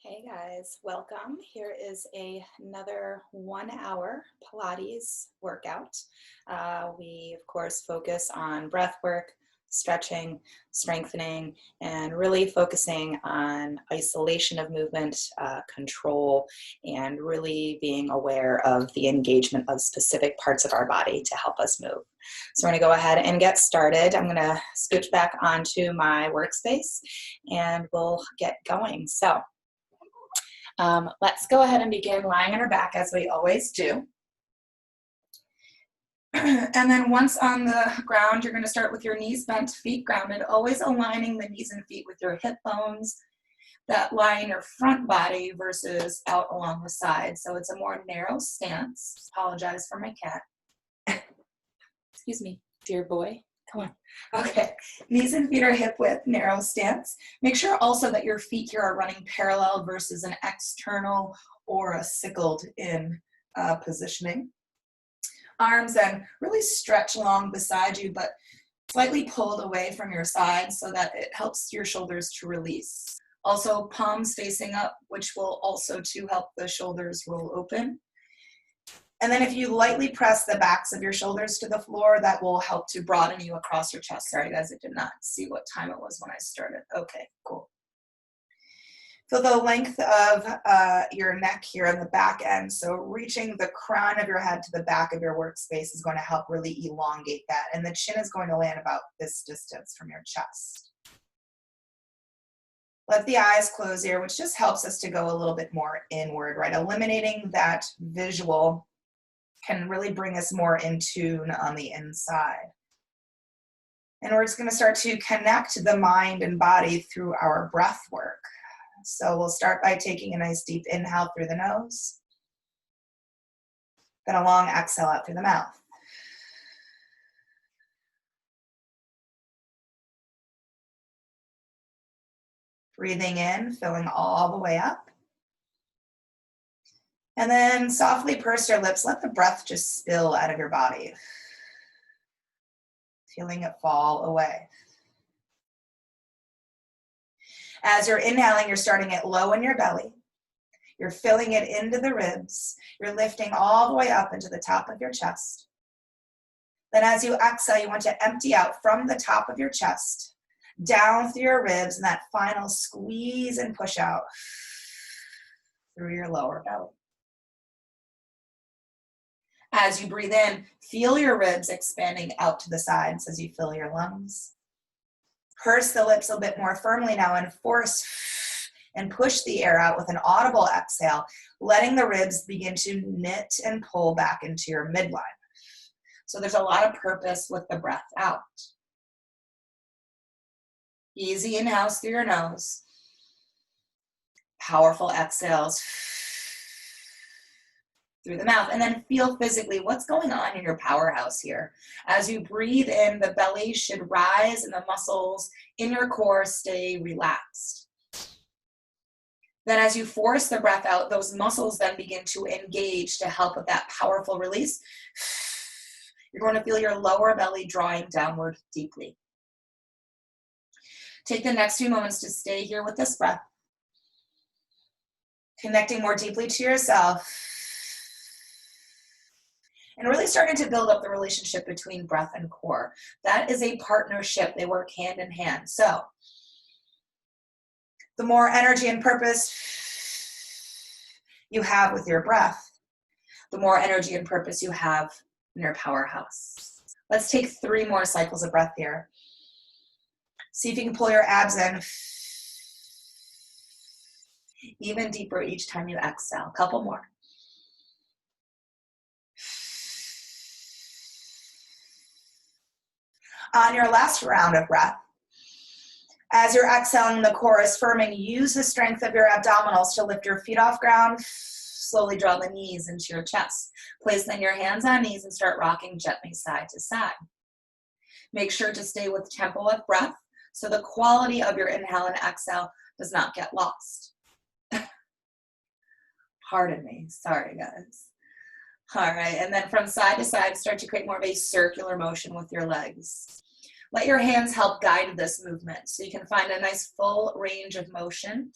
Hey guys, welcome. Here is another 1 hour Pilates workout. We, of course, focus on breath work, stretching, strengthening, and really focusing on isolation of movement, control, and really being aware of the engagement of specific parts of our body to help us move. So we're going to go ahead and get started. I'm going to scooch back onto my workspace and we'll get going. So let's go ahead and begin lying on our back as we always do. And then once on the ground, you're going to start with your knees bent, feet grounded, always aligning the knees and feet with your hip bones that lie in your front body versus out along the side. So it's a more narrow stance. Apologize for my cat. Excuse me, dear boy. Come on. Okay, knees and feet are hip width, narrow stance. Make sure also that your feet here are running parallel versus an external or a sickled in positioning. Arms then really stretch long beside you, but slightly pulled away from your side so that it helps your shoulders to release. Also palms facing up, which will also to help the shoulders roll open. And then if you lightly press the backs of your shoulders to the floor, that will help to broaden you across your chest. Sorry guys, I did not see what time it was when I started. Okay, cool. Feel the length of your neck here in the back end. So reaching the crown of your head to the back of your workspace is going to help really elongate that. And the chin is going to land about this distance from your chest. Let the eyes close here, which just helps us to go a little bit more inward, right? Eliminating that visual can really bring us more in tune on the inside. And we're just going to start to connect the mind and body through our breath work. So we'll start by taking a nice deep inhale through the nose, then a long exhale out through the mouth. Breathing in, filling all the way up. And then softly purse your lips. Let the breath just spill out of your body. Feeling it fall away. As you're inhaling, you're starting it low in your belly. You're filling it into the ribs. You're lifting all the way up into the top of your chest. Then as you exhale, you want to empty out from the top of your chest, down through your ribs, and that final squeeze and push out through your lower belly. As you breathe in, feel your ribs expanding out to the sides as you fill your lungs. Purse the lips a bit more firmly now and force and push the air out with an audible exhale, letting the ribs begin to knit and pull back into your midline. So there's a lot of purpose with the breath out. Easy inhales through your nose. Powerful exhales through the mouth, and then feel physically what's going on in your powerhouse here. As you breathe in, the belly should rise and the muscles in your core stay relaxed. Then as you force the breath out, those muscles then begin to engage to help with that powerful release. You're going to feel your lower belly drawing downward deeply. Take the next few moments to stay here with this breath, connecting more deeply to yourself, and really starting to build up the relationship between breath and core. That is a partnership. They work hand in hand. So the more energy and purpose you have with your breath, the more energy and purpose you have in your powerhouse. Let's take 3 more cycles of breath here. See if you can pull your abs in even deeper each time you exhale. A couple more. On your last round of breath, as you're exhaling, the core is firming. Use the strength of your abdominals to lift your feet off ground. Slowly draw the knees into your chest. Place then your hands on knees and start rocking gently side to side. Make sure to stay with tempo of breath so the quality of your inhale and exhale does not get lost. Pardon me. Sorry, guys. All right, and then from side to side, start to create more of a circular motion with your legs. Let your hands help guide this movement so you can find a nice full range of motion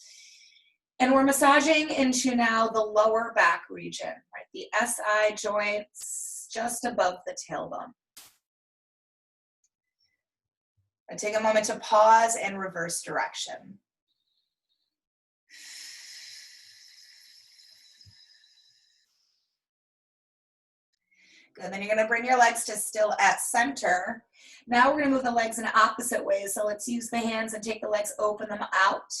And we're massaging into now the lower back region, right? The SI joints just above the tailbone. And take a moment to pause and reverse direction. Good, then you're gonna bring your legs to still at center. Now we're gonna move the legs in opposite ways. So let's use the hands and take the legs, open them out,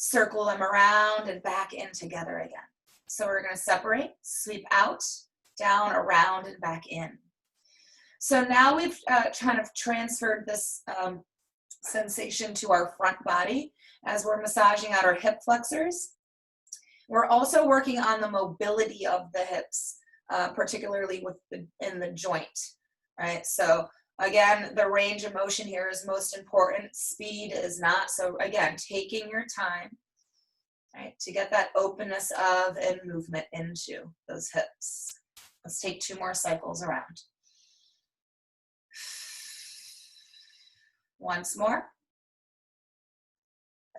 circle them around and back in together again. So we're gonna separate, sweep out, down, around, and back in. So now we've kind of transferred this sensation to our front body as we're massaging out our hip flexors. We're also working on the mobility of the hips, particularly in the joint, right? So again, the range of motion here is most important. Speed is not. So again, taking your time, right, to get that openness of and movement into those hips. Let's take 2 more cycles around. Once more.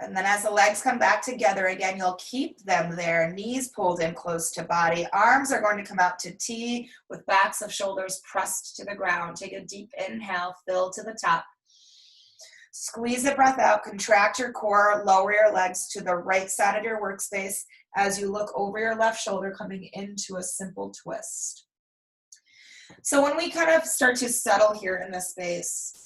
And then as the legs come back together again, you'll keep them there, knees pulled in close to body. Arms are going to come out to T with backs of shoulders pressed to the ground. Take a deep inhale, fill to the top. Squeeze the breath out, contract your core, lower your legs to the right side of your workspace as you look over your left shoulder, coming into a simple twist. So when we kind of start to settle here in this space,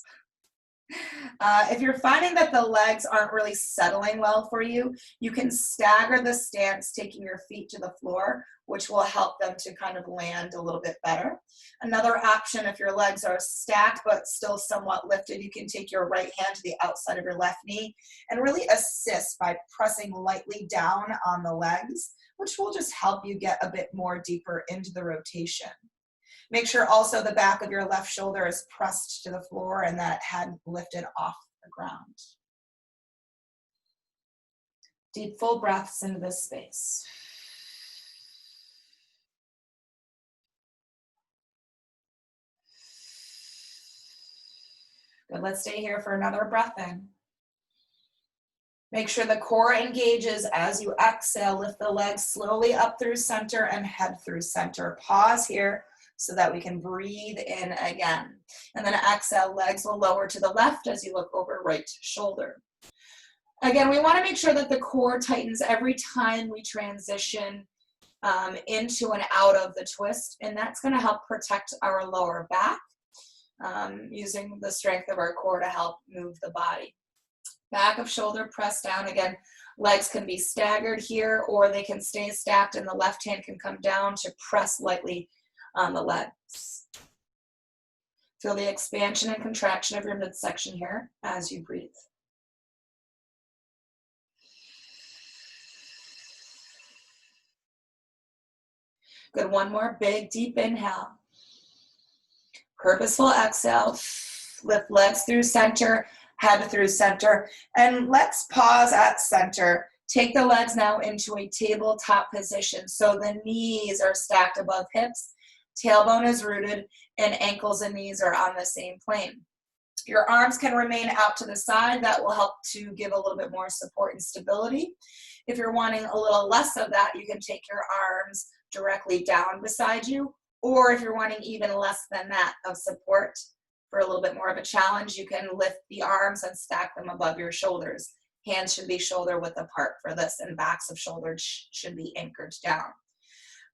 if you're finding that the legs aren't really settling well for you, you can stagger the stance, taking your feet to the floor, which will help them to kind of land a little bit better. Another option, if your legs are stacked but still somewhat lifted, you can take your right hand to the outside of your left knee and really assist by pressing lightly down on the legs, which will just help you get a bit more deeper into the rotation. Make sure also the back of your left shoulder is pressed to the floor and that head lifted off the ground. Deep, full breaths into this space. Good, let's stay here for another breath in. Make sure the core engages as you exhale. Lift the legs slowly up through center and head through center. Pause here so that we can breathe in again. And then exhale, legs will lower to the left as you look over right shoulder. Again, we want to make sure that the core tightens every time we transition into and out of the twist, and that's going to help protect our lower back, using the strength of our core to help move the body. Back of shoulder pressed down. Again, legs can be staggered here, or they can stay stacked and the left hand can come down to press lightly on the legs. Feel the expansion and contraction of your midsection here as you breathe. Good, one more big deep inhale. Purposeful exhale. Lift legs through center, head through center, and let's pause at center. Take the legs now into a tabletop position. So the knees are stacked above hips, tailbone is rooted, and ankles and knees are on the same plane. Your arms can remain out to the side. That will help to give a little bit more support and stability. If you're wanting a little less of that, you can take your arms directly down beside you, or if you're wanting even less than that of support for a little bit more of a challenge, you can lift the arms and stack them above your shoulders. Hands should be shoulder width apart for this, and backs of shoulders should be anchored down.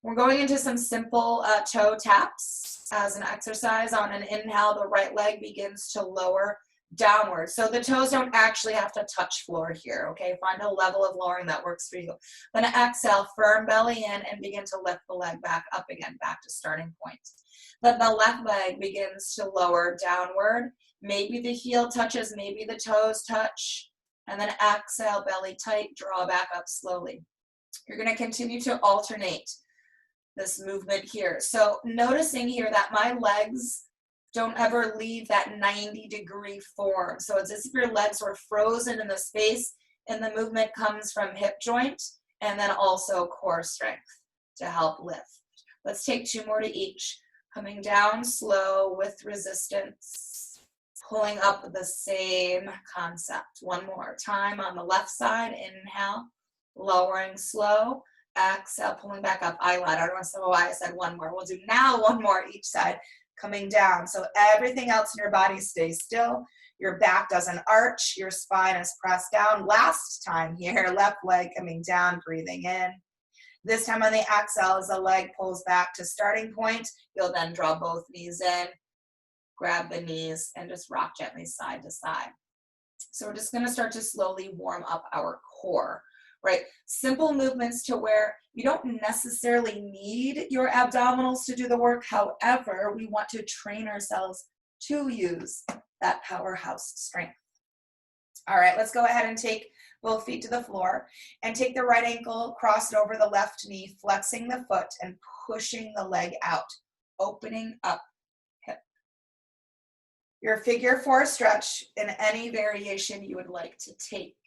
We're going into some simple toe taps as an exercise. On an inhale, the right leg begins to lower downward. So the toes don't actually have to touch floor here, okay? Find a level of lowering that works for you. Then exhale, firm belly in, and begin to lift the leg back up again, back to starting point. Then the left leg begins to lower downward. Maybe the heel touches, maybe the toes touch. And then exhale, belly tight, draw back up slowly. You're gonna continue to alternate this movement here. So noticing here that my legs don't ever leave that 90-degree form. So it's as if your legs were frozen in the space, and the movement comes from hip joint and then also core strength to help lift. Let's take 2 more to each. Coming down slow with resistance, pulling up the same concept. One more time on the left side, inhale, lowering slow, exhale, pulling back up, I lied. I don't know why I said one more. We'll do now one more each side, coming down. So everything else in your body stays still. Your back doesn't arch. Your spine is pressed down. Last time here, left leg coming down, breathing in. This time on the exhale, as the leg pulls back to starting point, you'll then draw both knees in, grab the knees, and just rock gently side to side. So we're just going to start to slowly warm up our core, right? Simple movements to where you don't necessarily need your abdominals to do the work. However, we want to train ourselves to use that powerhouse strength. All right, let's go ahead and take both feet to the floor and take the right ankle, cross it over the left knee, flexing the foot and pushing the leg out, opening up hip. Your figure 4 stretch in any variation you would like to take.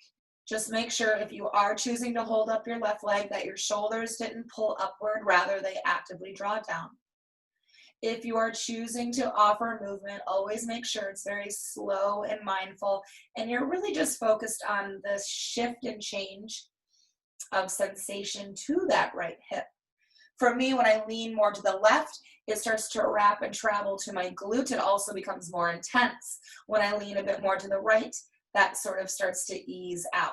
Just make sure if you are choosing to hold up your left leg that your shoulders didn't pull upward, rather they actively draw down. If you are choosing to offer movement, always make sure it's very slow and mindful, and you're really just focused on the shift and change of sensation to that right hip. For me, when I lean more to the left, it starts to wrap and travel to my glute. It also becomes more intense. When I lean a bit more to the right, that sort of starts to ease out.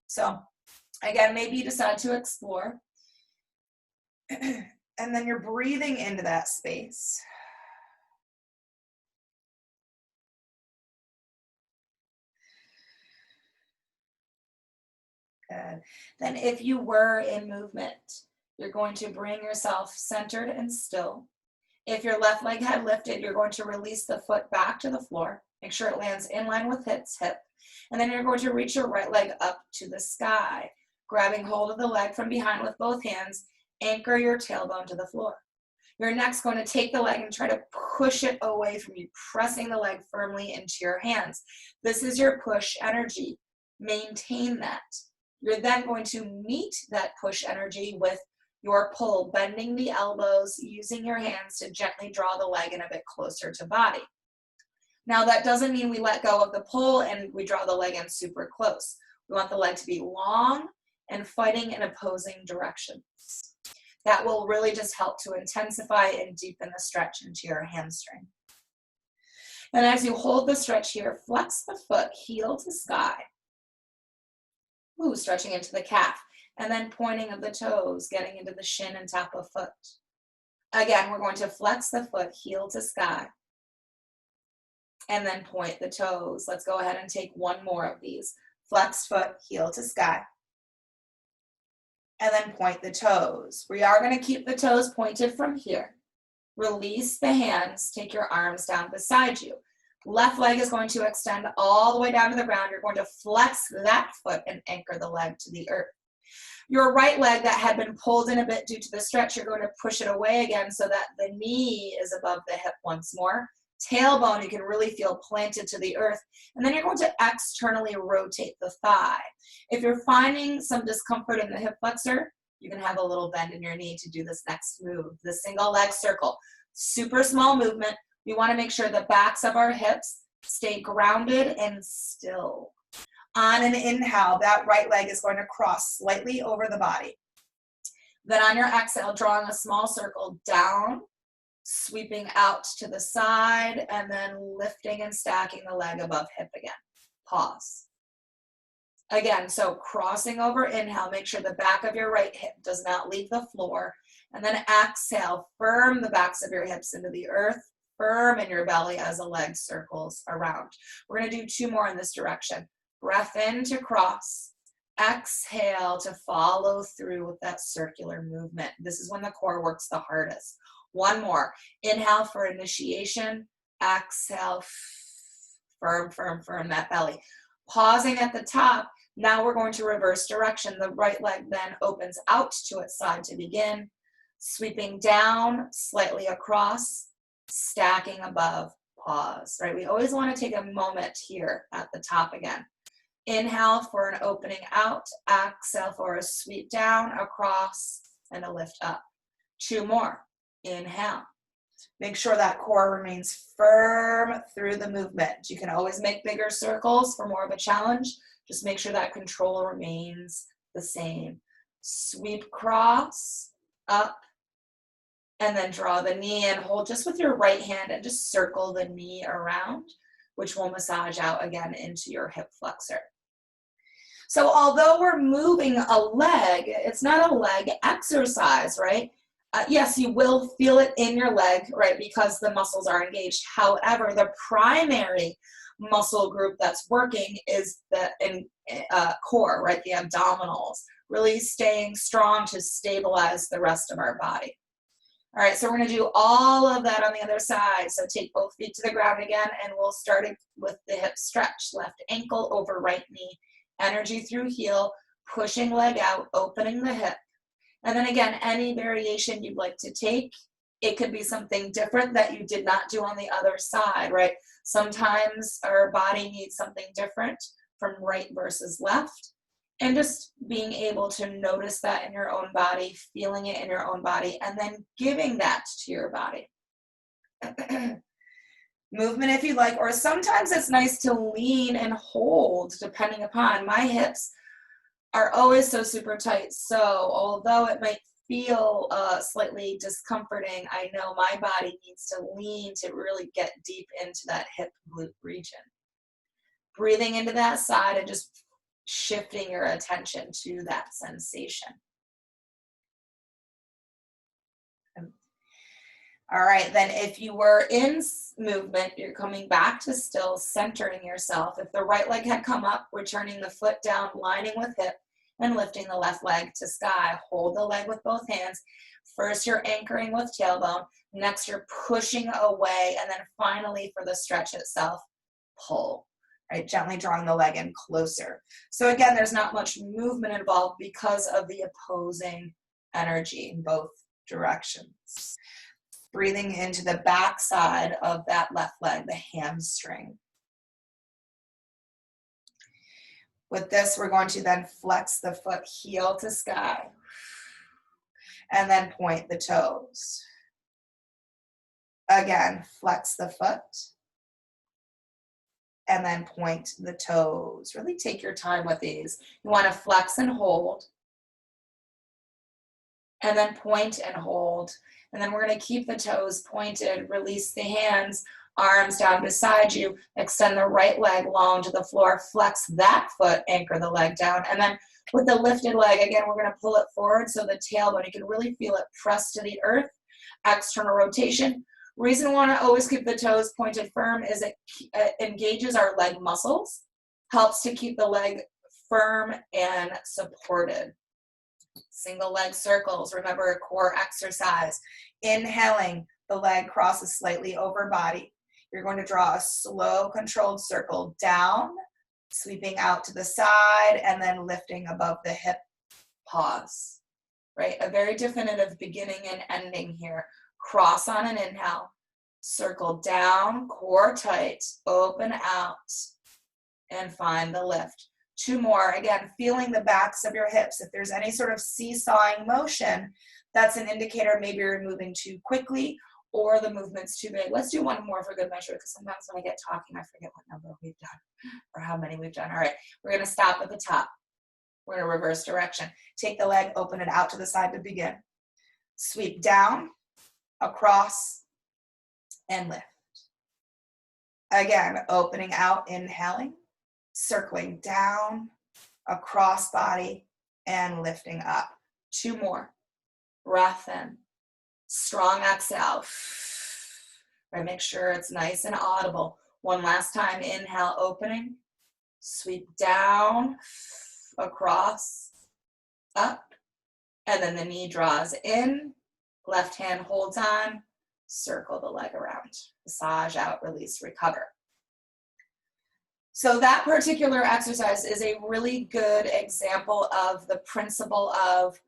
So again, maybe you decide to explore. And then you're breathing into that space. Good. Then if you were in movement, you're going to bring yourself centered and still. If your left leg had lifted, you're going to release the foot back to the floor. Make sure it lands in line with its hip. And then you're going to reach your right leg up to the sky, grabbing hold of the leg from behind with both hands. Anchor your tailbone to the floor. You're next going to take the leg and try to push it away from you, pressing the leg firmly into your hands. This is your push energy. Maintain that. You're then going to meet that push energy with your pull, bending the elbows, using your hands to gently draw the leg in a bit closer to body. Now that doesn't mean we let go of the pull and we draw the leg in super close. We want the leg to be long and fighting in opposing directions. That will really just help to intensify and deepen the stretch into your hamstring. And as you hold the stretch here, flex the foot, heel to sky. Ooh, stretching into the calf. And then pointing of the toes, getting into the shin and top of foot. Again, we're going to flex the foot, heel to sky. And then point the toes. Let's go ahead and take one more of these. Flexed foot, heel to sky. And then point the toes. We are going to keep the toes pointed from here. Release the hands. Take your arms down beside you. Left leg is going to extend all the way down to the ground. You're going to flex that foot and anchor the leg to the earth. Your right leg that had been pulled in a bit due to the stretch, you're going to push it away again so that the knee is above the hip once more. Tailbone, you can really feel planted to the earth. And then you're going to externally rotate the thigh. If you're finding some discomfort in the hip flexor, you can have a little bend in your knee to do this next move, the single leg circle. Super small movement. We want to make sure the backs of our hips stay grounded and still. On an inhale, that right leg is going to cross slightly over the body. Then on your exhale, drawing a small circle down, sweeping out to the side, and then lifting and stacking the leg above hip again. Pause. Again, so crossing over, inhale, make sure the back of your right hip does not leave the floor. And then exhale, firm the backs of your hips into the earth, firm in your belly as the leg circles around. We're going to do two more in this direction. Breath in to cross. Exhale to follow through with that circular movement. This is when the core works the hardest. One more. Inhale for initiation. Exhale, firm, firm, firm that belly. Pausing at the top. Now we're going to reverse direction. The right leg then opens out to its side to begin. Sweeping down, slightly across, stacking above, pause, right? We always want to take a moment here at the top again. Inhale for an opening out. Exhale for a sweep down, across, and a lift up. Two more. Inhale. Make sure that core remains firm through the movement. You can always make bigger circles for more of a challenge. Just make sure that control remains the same. Sweep cross, up, and then draw the knee in. Hold just with your right hand and just circle the knee around, which will massage out again into your hip flexor. So although we're moving a leg, it's not a leg exercise, right? Yes, you will feel it in your leg, right, because the muscles are engaged. However, the primary muscle group that's working is the core, right, the abdominals, really staying strong to stabilize the rest of our body. All right, so we're going to do all of that on the other side. So take both feet to the ground again, and we'll start it with the hip stretch. Left ankle over right knee. Energy through heel, pushing leg out, opening the hip. And then again, any variation you'd like to take. It could be something different that you did not do on the other side, right? Sometimes our body needs something different from right versus left. And just being able to notice that in your own body, feeling it in your own body, and then giving that to your body. Movement if you like, or sometimes it's nice to lean and hold, depending upon. My hips are always so super tight, so although it might feel slightly discomforting, I know my body needs to lean to really get deep into that hip glute region. Breathing into that side and just shifting your attention to that sensation. All right, then if you were in movement, you're coming back to still, centering yourself. If the right leg had come up, we're turning the foot down, lining with hip, and lifting the left leg to sky. Hold the leg with both hands. First, you're anchoring with tailbone. Next, you're pushing away. And then finally, for the stretch itself, pull. Right, gently drawing the leg in closer. So again, there's not much movement involved because of the opposing energy in both directions. Breathing into the back side of that left leg, the hamstring. With this, we're going to then flex the foot heel to sky and then point the toes. Again, flex the foot and then point the toes. Really take your time with these. You want to flex and hold, and then point and hold. And then we're going to keep the toes pointed, release the hands, arms down beside you, extend the right leg long to the floor, flex that foot, anchor the leg down. And then with the lifted leg, again, we're going to pull it forward so the tailbone, you can really feel it press to the earth, external rotation. Reason we want to always keep the toes pointed firm is it engages our leg muscles, helps to keep the leg firm and supported. Single leg circles, remember a core exercise. Inhaling, the leg crosses slightly over body. You're going to draw a slow, controlled circle down, sweeping out to the side, and then lifting above the hip. Pause. Right? A very definitive beginning and ending here. Cross on an inhale, circle down, core tight, open out, and find the lift. Two more. Again, feeling the backs of your hips. If there's any sort of seesawing motion, that's an indicator maybe you're moving too quickly or the movement's too big. Let's do one more for good measure, because sometimes when I get talking, I forget what number we've done or how many we've done. All right, we're going to stop at the top. We're going to reverse direction. Take the leg, open it out to the side to begin. Sweep down, across, and lift. Again, opening out, inhaling, circling down, across body, and lifting up. Two more. Breath in. Strong exhale. Right, make sure it's nice and audible. One last time. Inhale, opening. Sweep down, across, up, and then the knee draws in. Left hand holds on. Circle the leg around. Massage out, release, recover. So that particular exercise is a really good example of the principle of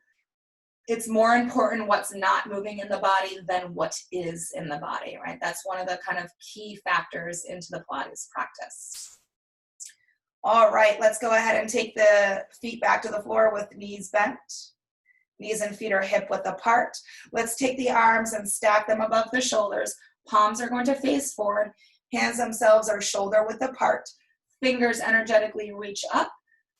it's more important what's not moving in the body than what is in the body, right? That's one of the kind of key factors into the Pilates practice. All right, let's go ahead and take the feet back to the floor with knees bent. Knees and feet are hip width apart. Let's take the arms and stack them above the shoulders. Palms are going to face forward. Hands themselves are shoulder width apart. Fingers energetically reach up.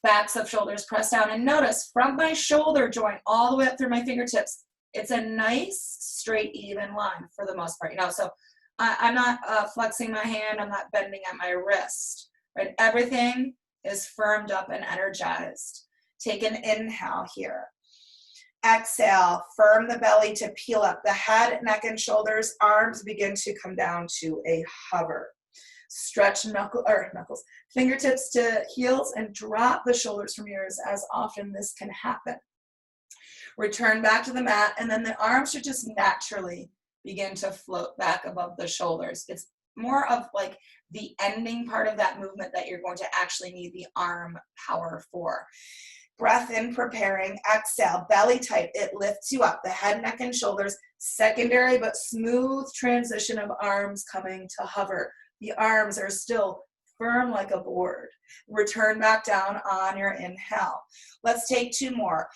Backs of shoulders press down, and notice from my shoulder joint all the way up through my fingertips, it's a nice straight even line for the most part, you know. So I'm not flexing my hand, I'm not bending at my wrist, right? Everything is firmed up and energized. Take an inhale here. Exhale, firm the belly to peel up. The head, neck, and shoulders, arms begin to come down to a hover. Stretch knuckles, fingertips to heels, and drop the shoulders from ears as often this can happen. Return back to the mat, and then the arms should just naturally begin to float back above the shoulders. It's more of like the ending part of that movement that you're going to actually need the arm power for. Breath in, preparing. Exhale, belly tight. It lifts you up. The head, neck, and shoulders. Secondary but smooth transition of arms coming to hover. The arms are still firm like a board. Return back down on your inhale. Let's take two more.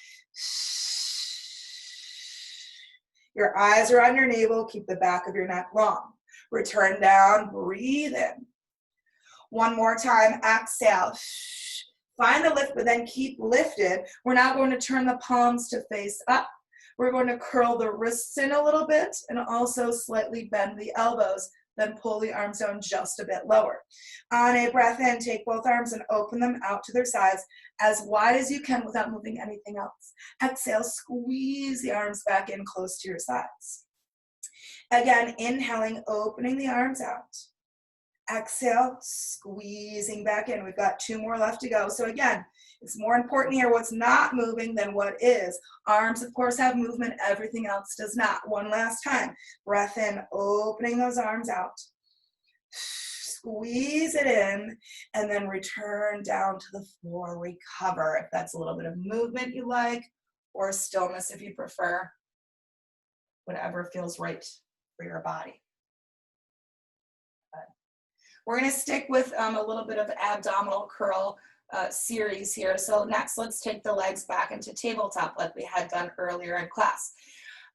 Your eyes are on your navel. Keep the back of your neck long. Return down. Breathe in. One more time. Exhale. Find the lift, but then keep lifted. We're now going to turn the palms to face up. We're going to curl the wrists in a little bit and also slightly bend the elbows. Then pull the arms down just a bit lower. On a breath in, take both arms and open them out to their sides as wide as you can without moving anything else. Exhale, squeeze the arms back in close to your sides. Again, inhaling, opening the arms out. Exhale, squeezing back in. We've got two more left to go. So again, it's more important here what's not moving than what is. Arms, of course, have movement. Everything else does not. One last time. Breath in, opening those arms out. Squeeze it in, and then return down to the floor. Recover if that's a little bit of movement you like, or stillness if you prefer. Whatever feels right for your body. We're going to stick with a little bit of abdominal curl series here. So next, let's take the legs back into tabletop like we had done earlier in class.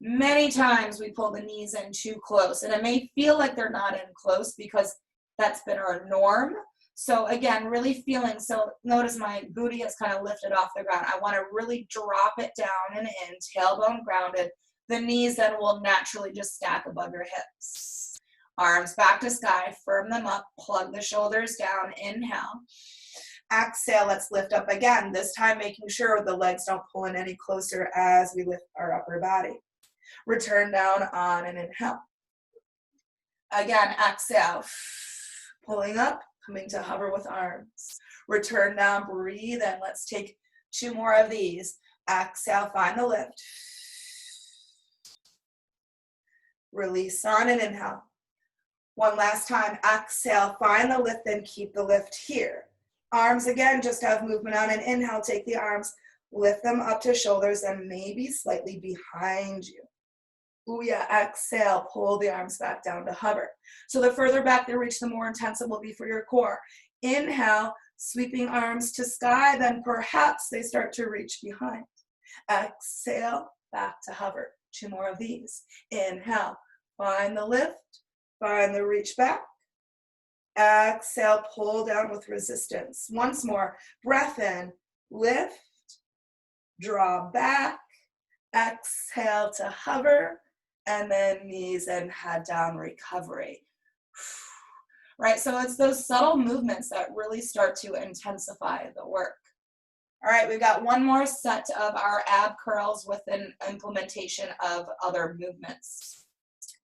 Many times we pull the knees in too close, and it may feel like they're not in close because that's been our norm. So again, really feeling, so notice my booty is kind of lifted off the ground. I want to really drop it down and in, tailbone grounded. The knees then will naturally just stack above your hips. Arms back to sky, firm them up, plug the shoulders down, inhale. Exhale, let's lift up again, this time making sure the legs don't pull in any closer as we lift our upper body. Return down on an inhale. Again, exhale, pulling up, coming to hover with arms. Return down, breathe in. Let's take two more of these. Exhale, find the lift. Release on an inhale. One last time, exhale, find the lift, then keep the lift here. Arms again, just have movement on an inhale. Take the arms, lift them up to shoulders and maybe slightly behind you. Ooh yeah, exhale, pull the arms back down to hover. So the further back they reach, the more intense it will be for your core. Inhale, sweeping arms to sky, then perhaps they start to reach behind. Exhale, back to hover. Two more of these. Inhale, find the lift. Find the reach back. Exhale, pull down with resistance. Once more, breath in, lift, draw back, exhale to hover, and then knees and head down, recovery. Right, so it's those subtle movements that really start to intensify the work. All right, we've got one more set of our ab curls with an implementation of other movements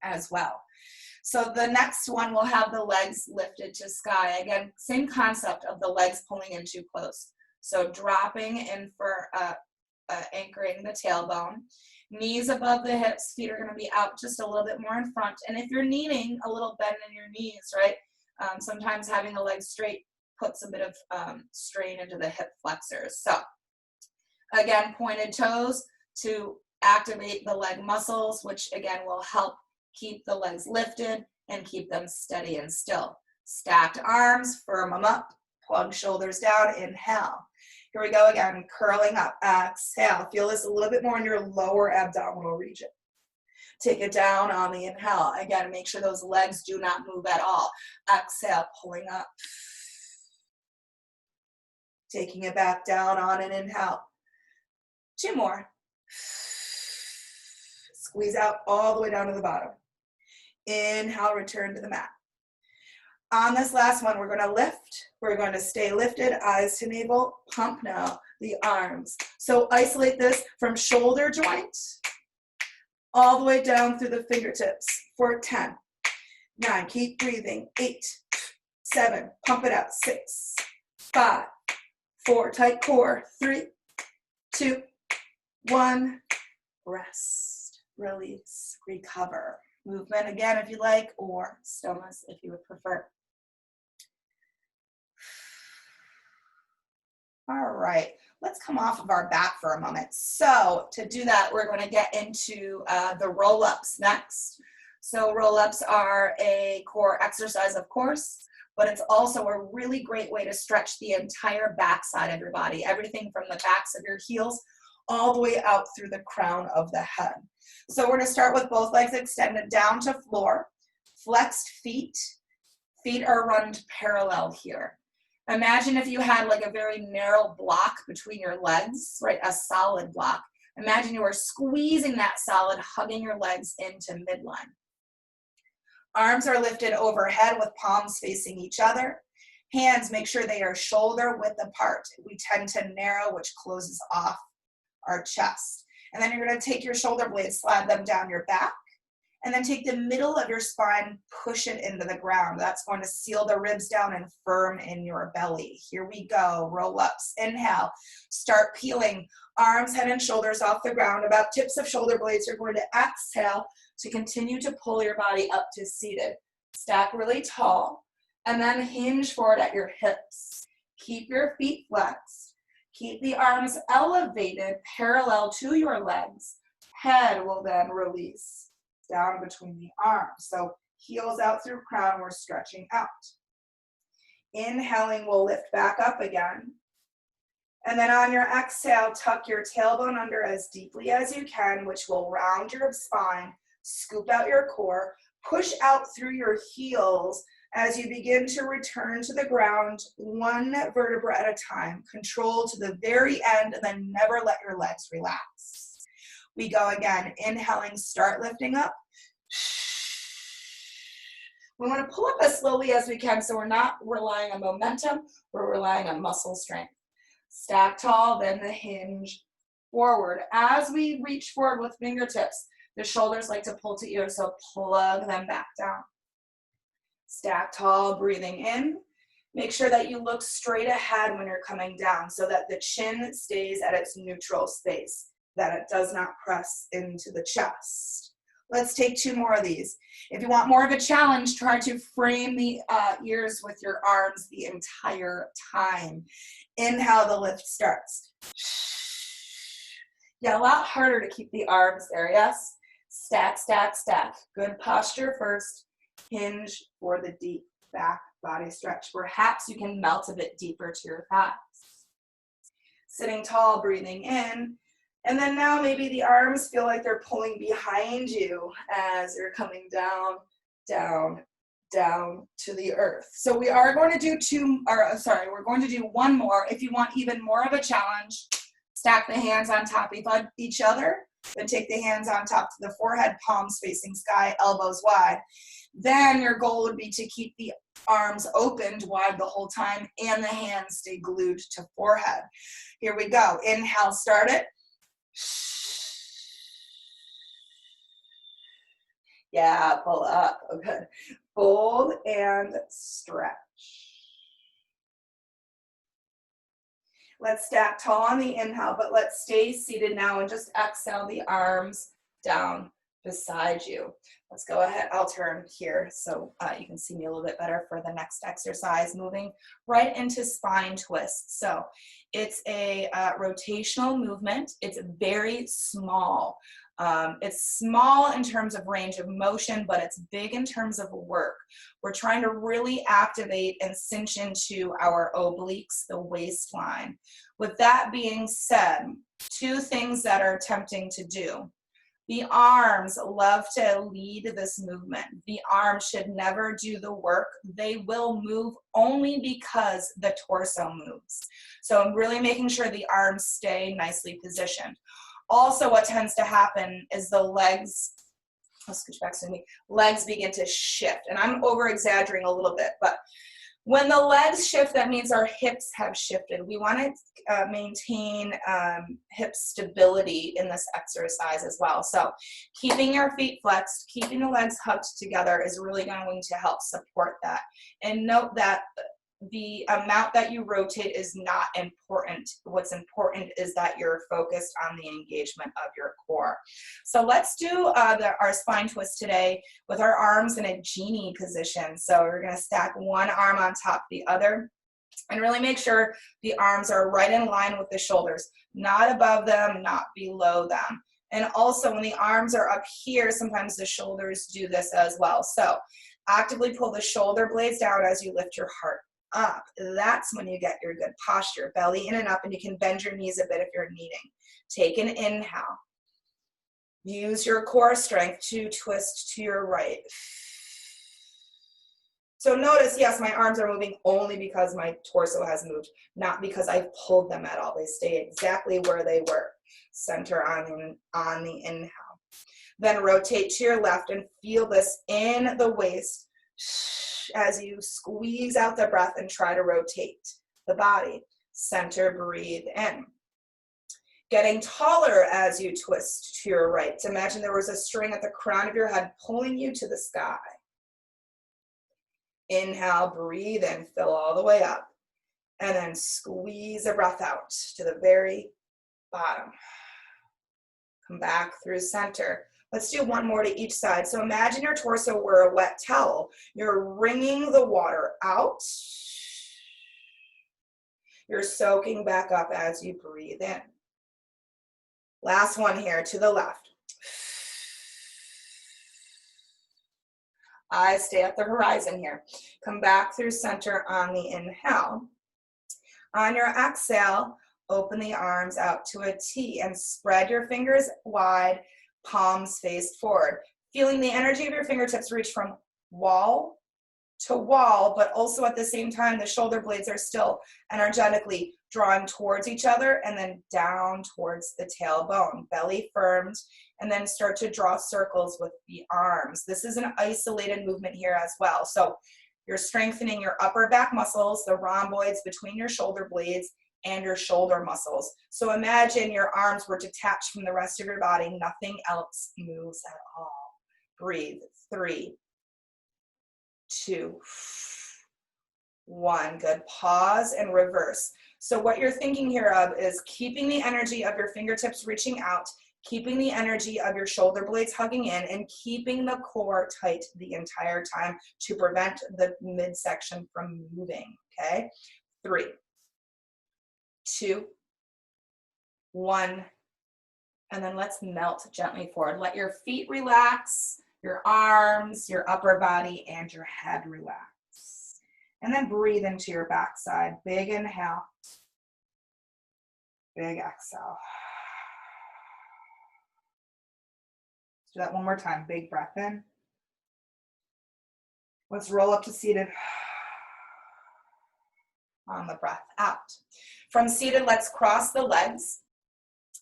as well. So the next one will have the legs lifted to sky. Again, same concept of the legs pulling in too close. So dropping in for anchoring the tailbone. Knees above the hips, feet are going to be out just a little bit more in front. And if you're needing a little bend in your knees, right, sometimes having the legs straight puts a bit of strain into the hip flexors. So again, pointed toes to activate the leg muscles, which again will help keep the legs lifted and keep them steady and still. Stacked arms, firm them up, plug shoulders down, inhale. Here we go again, curling up, exhale. Feel this a little bit more in your lower abdominal region. Take it down on the inhale. Again, make sure those legs do not move at all. Exhale, pulling up. Taking it back down on an inhale. 2 more. Squeeze out all the way down to the bottom. Inhale, return to the mat. On this last one, we're going to lift. We're going to stay lifted, eyes to navel, pump now the arms. So isolate this from shoulder joint all the way down through the fingertips for 10, 9, keep breathing, 8, 7, pump it out, 6, 5, 4, tight core, 3, 2, 1, rest, release, recover. Movement again if you like, or stillness if you would prefer. All right, let's come off of our back for a moment. So to do that, we're going to get into the roll-ups next. So roll-ups are a core exercise, of course, but it's also a really great way to stretch the entire backside of your body, everything from the backs of your heels all the way out through the crown of the head. So we're going to start with both legs extended down to floor, flexed feet. Feet are run parallel here. Imagine if you had like a very narrow block between your legs, right? A solid block. Imagine you were squeezing that solid, hugging your legs into midline. Arms are lifted overhead with palms facing each other. Hands, make sure they are shoulder width apart. We tend to narrow, which closes off our chest. And then you're going to take your shoulder blades, slide them down your back, and then take the middle of your spine, push it into the ground. That's going to seal the ribs down and firm in your belly. Here we go, roll-ups, inhale, start peeling arms, head, and shoulders off the ground. About tips of shoulder blades, you're going to exhale to continue to pull your body up to seated. Stack really tall, and then hinge forward at your hips. Keep your feet flexed. Keep the arms elevated parallel to your legs. Head will then release down between the arms. So heels out through crown, we're stretching out. Inhaling, we'll lift back up again. And then on your exhale, tuck your tailbone under as deeply as you can, which will round your spine, scoop out your core, push out through your heels as you begin to return to the ground, one vertebra at a time. Control to the very end, and then never let your legs relax. We go again, inhaling, start lifting up. We want to pull up as slowly as we can, so we're not relying on momentum, we're relying on muscle strength. Stack tall, then the hinge forward. As we reach forward with fingertips, the shoulders like to pull to ears, so plug them back down. Stack tall, breathing in. Make sure that you look straight ahead when you're coming down so that the chin stays at its neutral space, that it does not press into the chest. Let's take 2 more of these. If you want more of a challenge, try to frame the ears with your arms the entire time. Inhale, the lift starts. Yeah, a lot harder to keep the arms there, yes? Stack, stack, stack. Good posture first. Hinge for the deep back body stretch. Perhaps you can melt a bit deeper to your thighs. Sitting tall, breathing in. And then now maybe the arms feel like they're pulling behind you as you're coming down, down, down to the earth. So we are going to do we're going to do 1 more. If you want even more of a challenge, stack the hands on top of each other, then take the hands on top to the forehead, palms facing sky, elbows wide. Then your goal would be to keep the arms opened wide the whole time and the hands stay glued to forehead. Here we go. Inhale, start it. Yeah, pull up. Oh, good. Fold and stretch. Let's stack tall on the inhale, but let's stay seated now and just exhale the arms down beside you. Let's go ahead. I'll turn here so you can see me a little bit better for the next exercise, moving right into spine twist. So it's a rotational movement. It's very small. It's small in terms of range of motion, but it's big in terms of work. We're trying to really activate and cinch into our obliques, the waistline. With that being said, 2 things that are tempting to do. The arms love to lead this movement. The arms should never do the work. They will move only because the torso moves. So I'm really making sure the arms stay nicely positioned. Also, what tends to happen is the legs, I'll scooch back to me, legs begin to shift. And I'm over exaggerating a little bit, but when the legs shift, that means our hips have shifted. We want to maintain hip stability in this exercise as well. So keeping your feet flexed, keeping the legs hugged together is really going to help support that. And note that the amount that you rotate is not important. What's important is that you're focused on the engagement of your core. So let's do our spine twist today with our arms in a genie position. So we're going to stack one arm on top of the other and really make sure the arms are right in line with the shoulders, not above them, not below them. And also when the arms are up here, sometimes the shoulders do this as well. So actively pull the shoulder blades down as you lift your heart up. That's when you get your good posture. Belly in and up, and you can bend your knees a bit if you're needing. Take an inhale. Use your core strength to twist to your right. So notice, yes, my arms are moving only because my torso has moved, not because I've pulled them at all. They stay exactly where they were. Center on the inhale. Then rotate to your left and feel this in the waist as you squeeze out the breath and try to rotate the body. Center, breathe in. Getting taller as you twist to your right. Imagine there was a string at the crown of your head pulling you to the sky. Inhale, breathe in, fill all the way up. And then squeeze a breath out to the very bottom. Come back through center. Let's do one more to each side. So imagine your torso were a wet towel. You're wringing the water out. You're soaking back up as you breathe in. Last one here to the left. Eyes stay at the horizon here. Come back through center on the inhale. On your exhale, open the arms out to a T and spread your fingers wide, palms face forward. Feeling the energy of your fingertips reach from wall to wall, but also at the same time, the shoulder blades are still energetically drawing towards each other and then down towards the tailbone. Belly firmed, and then start to draw circles with the arms. This is an isolated movement here as well. So you're strengthening your upper back muscles, the rhomboids between your shoulder blades, and your shoulder muscles. So imagine your arms were detached from the rest of your body. Nothing else moves at all. Breathe. 3, 2, 1. Good. Pause and reverse. So what you're thinking here of is keeping the energy of your fingertips reaching out, keeping the energy of your shoulder blades hugging in, and keeping the core tight the entire time to prevent the midsection from moving, okay? 3, 2, 1, and then let's melt gently forward. Let your feet relax, your arms, your upper body, and your head relax. And then breathe into your backside. Big inhale, big exhale. Let's do that one more time. Big breath in. Let's roll up to seated. On the breath out. From seated, let's cross the legs,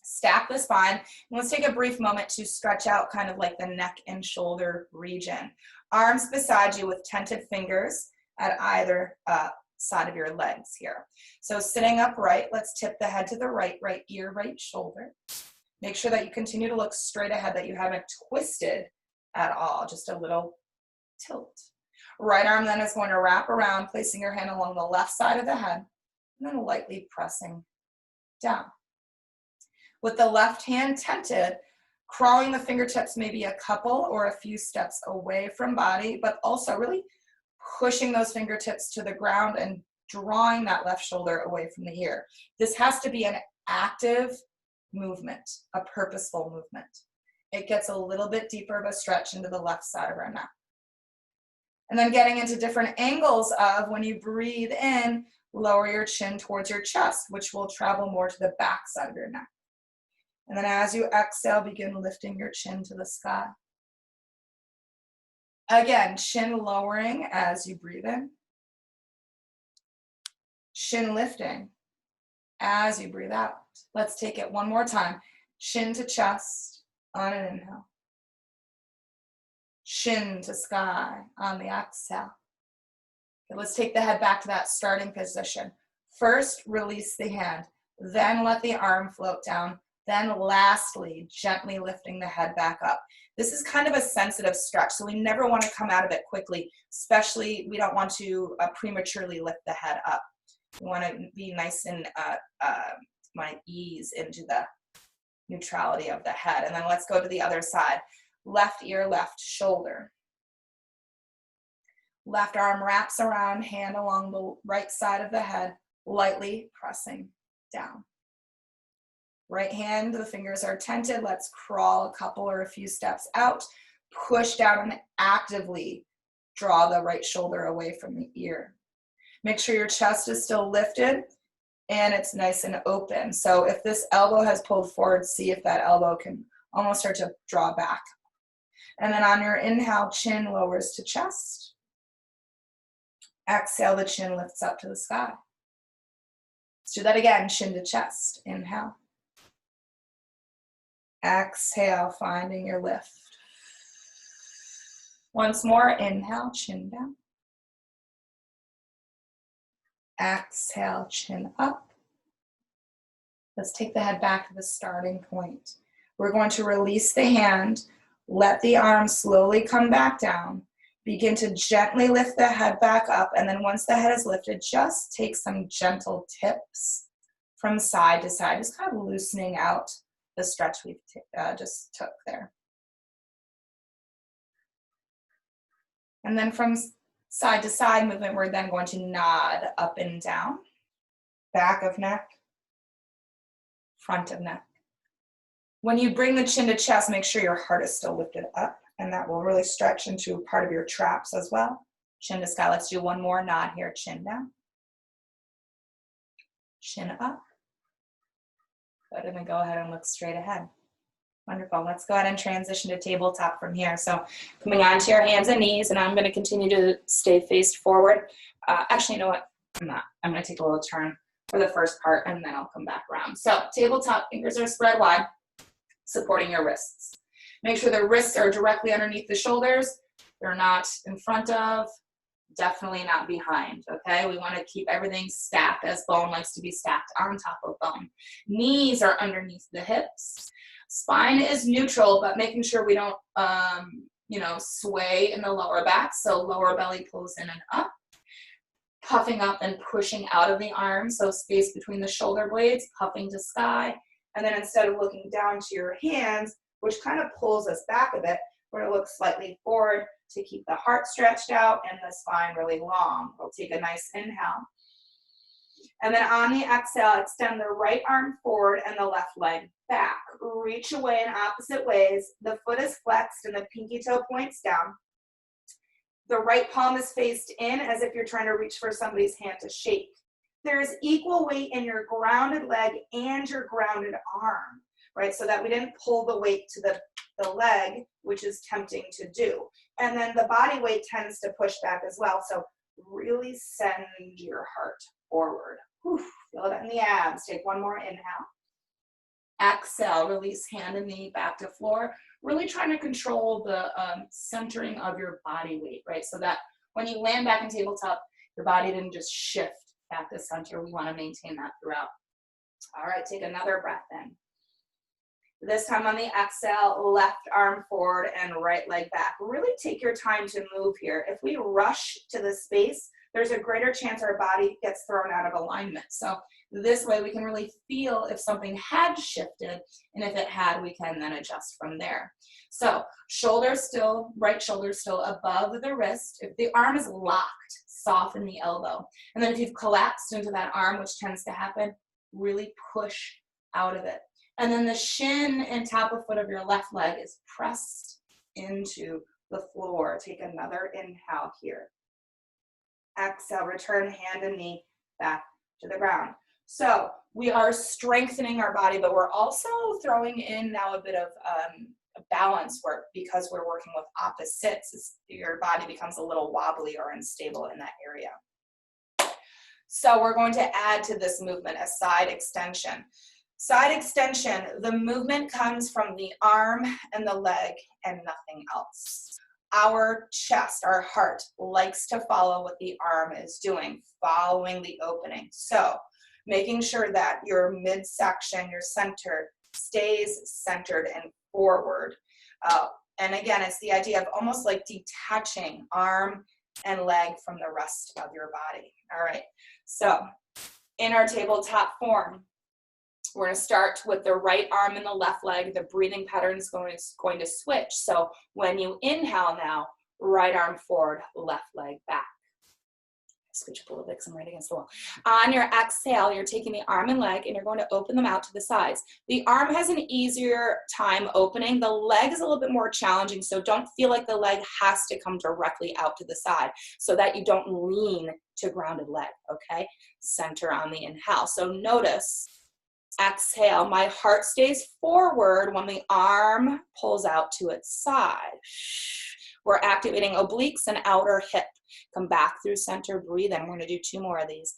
stack the spine, and let's take a brief moment to stretch out kind of like the neck and shoulder region. Arms beside you with tented fingers at either side of your legs here. So sitting upright, let's tip the head to the right, right ear, right shoulder. Make sure that you continue to look straight ahead, that you haven't twisted at all, just a little tilt. Right arm then is going to wrap around, placing your hand along the left side of the head, and then lightly pressing down. With the left hand tented, crawling the fingertips maybe a couple or a few steps away from body, but also really pushing those fingertips to the ground and drawing that left shoulder away from the ear. This has to be an active movement, a purposeful movement. It gets a little bit deeper of a stretch into the left side of our neck. And then getting into different angles of when you breathe in, lower your chin towards your chest, which will travel more to the back side of your neck. And then as you exhale, begin lifting your chin to the sky. Again, chin lowering as you breathe in. Chin lifting as you breathe out. Let's take it one more time. Chin to chest on an inhale. Chin to sky on the exhale. Okay, let's take the head back to that starting position. First, release the hand. Then let the arm float down. Then lastly, gently lifting the head back up. This is kind of a sensitive stretch, so we never want to come out of it quickly, especially we don't want to prematurely lift the head up. We want to be nice and ease into the neutrality of the head. And then let's go to the other side. Left ear, left shoulder. Left arm wraps around, hand along the right side of the head, lightly pressing down. Right hand, the fingers are tented. Let's crawl a couple or a few steps out. Push down and actively draw the right shoulder away from the ear. Make sure your chest is still lifted and it's nice and open. So if this elbow has pulled forward, see if that elbow can almost start to draw back. And then on your inhale, chin lowers to chest. Exhale, the chin lifts up to the sky. Let's do that again, chin to chest. Inhale. Exhale, finding your lift. Once more, inhale, chin down. Exhale, chin up. Let's take the head back to the starting point. We're going to release the hand, let the arm slowly come back down. Begin to gently lift the head back up, and then once the head is lifted, just take some gentle tips from side to side, just kind of loosening out the stretch we just took there. And then from side to side movement, we're then going to nod up and down, back of neck, front of neck. When you bring the chin to chest, make sure your heart is still lifted up, and that will really stretch into part of your traps as well. Chin to sky. Let's do one more nod here. Chin down. Chin up. Good, and then go ahead and look straight ahead. Wonderful. Let's go ahead and transition to tabletop from here. So coming onto your hands and knees, and I'm going to continue to stay faced forward. Actually, you know what? I'm not. I'm going to take a little turn for the first part, and then I'll come back around. So tabletop, fingers are spread wide, supporting your wrists. Make sure the wrists are directly underneath the shoulders. They're not in front of, definitely not behind, okay? We want to keep everything stacked as bone likes to be stacked on top of bone. Knees are underneath the hips. Spine is neutral, but making sure we don't, sway in the lower back. So lower belly pulls in and up. Puffing up and pushing out of the arms, so space between the shoulder blades, puffing to sky. And then instead of looking down to your hands, which kind of pulls us back a bit, we're going to look slightly forward to keep the heart stretched out and the spine really long. We'll take a nice inhale. And then on the exhale, extend the right arm forward and the left leg back. Reach away in opposite ways. The foot is flexed and the pinky toe points down. The right palm is faced in as if you're trying to reach for somebody's hand to shake. There is equal weight in your grounded leg and your grounded arm, right? So that we didn't pull the weight to the leg, which is tempting to do. And then the body weight tends to push back as well. So really send your heart forward. Whew, feel it in the abs. Take one more inhale. Exhale, release hand and knee back to floor. Really trying to control the centering of your body weight, right? So that when you land back in tabletop, your body didn't just shift back to center. We want to maintain that throughout. All right, take another breath in. This time on the exhale, left arm forward and right leg back. Really take your time to move here. If we rush to the space, there's a greater chance our body gets thrown out of alignment. So this way we can really feel if something had shifted, and if it had, we can then adjust from there. So right shoulder still above the wrist. If the arm is locked, soften the elbow. And then if you've collapsed into that arm, which tends to happen, really push out of it. And then the shin and top of foot of your left leg is pressed into the floor. Take another inhale here. Exhale, return hand and knee back to the ground. So we are strengthening our body, but we're also throwing in now a bit of balance work because we're working with opposites. Your body becomes a little wobbly or unstable in that area. So we're going to add to this movement a side extension. Side extension, the movement comes from the arm and the leg and nothing else. Our chest, our heart, likes to follow what the arm is doing, following the opening. So making sure that your midsection, your center, stays centered and forward. And again, it's the idea of almost like detaching arm and leg from the rest of your body. All right, so in our tabletop form, we're going to start with the right arm and the left leg. The breathing pattern is going to switch. So when you inhale now, right arm forward, left leg back. Switch up a little bit because I'm right against the wall. On your exhale, you're taking the arm and leg and you're going to open them out to the sides. The arm has an easier time opening. The leg is a little bit more challenging, so don't feel like the leg has to come directly out to the side so that you don't lean to grounded leg, okay? Center on the inhale. So notice, exhale, my heart stays forward when the arm pulls out to its side. We're activating obliques and outer hip. Come back through center, breathe in. We're going to do 2 more of these.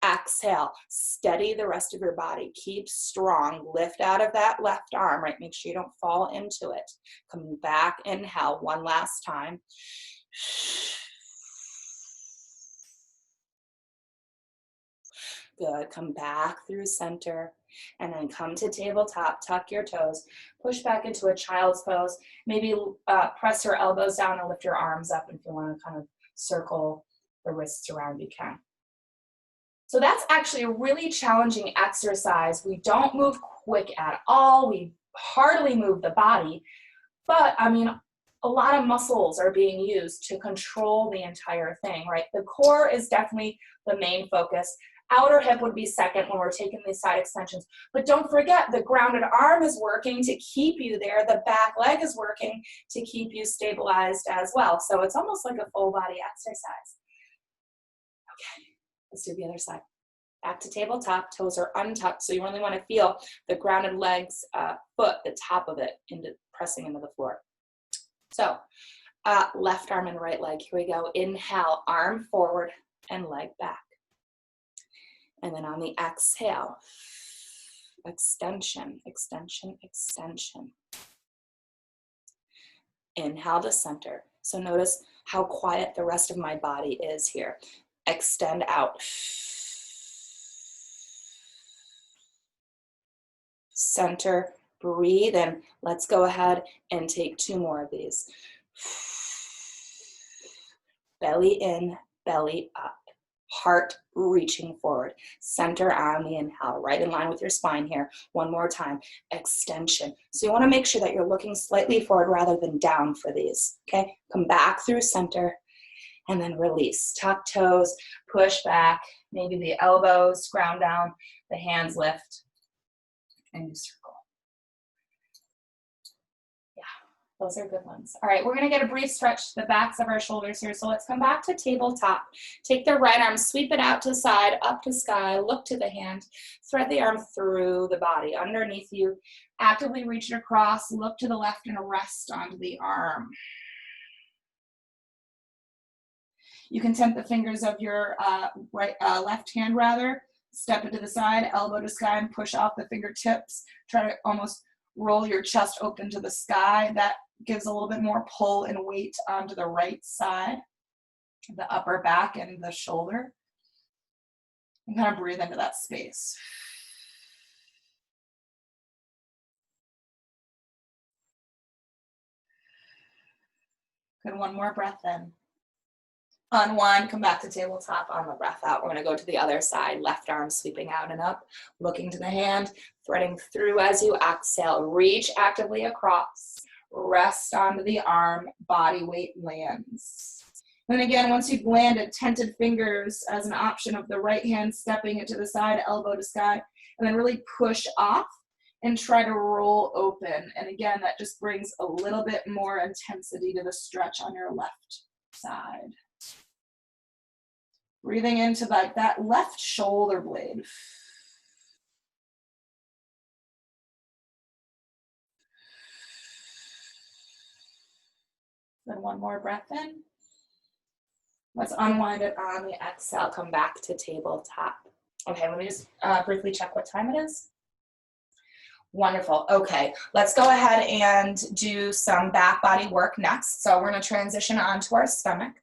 Exhale, steady the rest of your body. Keep strong. Lift out of that left arm, right? Make sure you don't fall into it. Come back, inhale one last time. Good. Come back through center and then come to tabletop. Tuck your toes. Push back into a child's pose. Maybe press your elbows down and lift your arms up. If you want to kind of circle the wrists around, you can. So that's actually a really challenging exercise. We don't move quick at all. We hardly move the body. But, I mean, a lot of muscles are being used to control the entire thing, right? The core is definitely the main focus. Outer hip would be second when we're taking these side extensions. But don't forget, the grounded arm is working to keep you there. The back leg is working to keep you stabilized as well. So it's almost like a full body exercise. Okay, let's do the other side. Back to tabletop, toes are untucked. So you only want to feel the grounded legs, foot, the top of it, pressing into the floor. So left arm and right leg, here we go. Inhale, arm forward and leg back. And then on the exhale, extension, extension, extension. Inhale to center. So notice how quiet the rest of my body is here. Extend out. Center, breathe in. Let's go ahead and take 2 more of these. Belly in, belly up. Heart reaching forward. Center on the inhale, right in line with your spine here. One more time, extension. So you want to make sure that you're looking slightly forward rather than down for these, okay? Come back through center and then release. Tuck toes, push back, maybe the elbows ground down, the hands lift, and you circle. Those are good ones. All right, we're going to get a brief stretch to the backs of our shoulders here. So let's come back to tabletop. Take the right arm, sweep it out to the side, up to sky, look to the hand, thread the arm through the body, underneath you. Actively reach it across, look to the left and rest onto the arm. You can tempt the fingers of your left hand rather. Step into the side, elbow to sky, and push off the fingertips. Try to almost roll your chest open to the sky. That gives a little bit more pull and weight onto the right side, the upper back and the shoulder. And kind of breathe into that space. Good, one more breath in. Unwind, come back to tabletop on the breath out. We're going to go to the other side, left arm sweeping out and up, looking to the hand, threading through as you exhale. Reach actively across, rest onto the arm, body weight lands. Then again, once you've landed, tented fingers as an option of the right hand stepping it to the side, elbow to sky, and then really push off and try to roll open. And again, that just brings a little bit more intensity to the stretch on your left side. Breathing into like that left shoulder blade. Then one more breath in. Let's unwind it on the exhale. Come back to tabletop. Okay, let me just briefly check what time it is. Wonderful. Okay, let's go ahead and do some back body work next. So we're going to transition onto our stomach.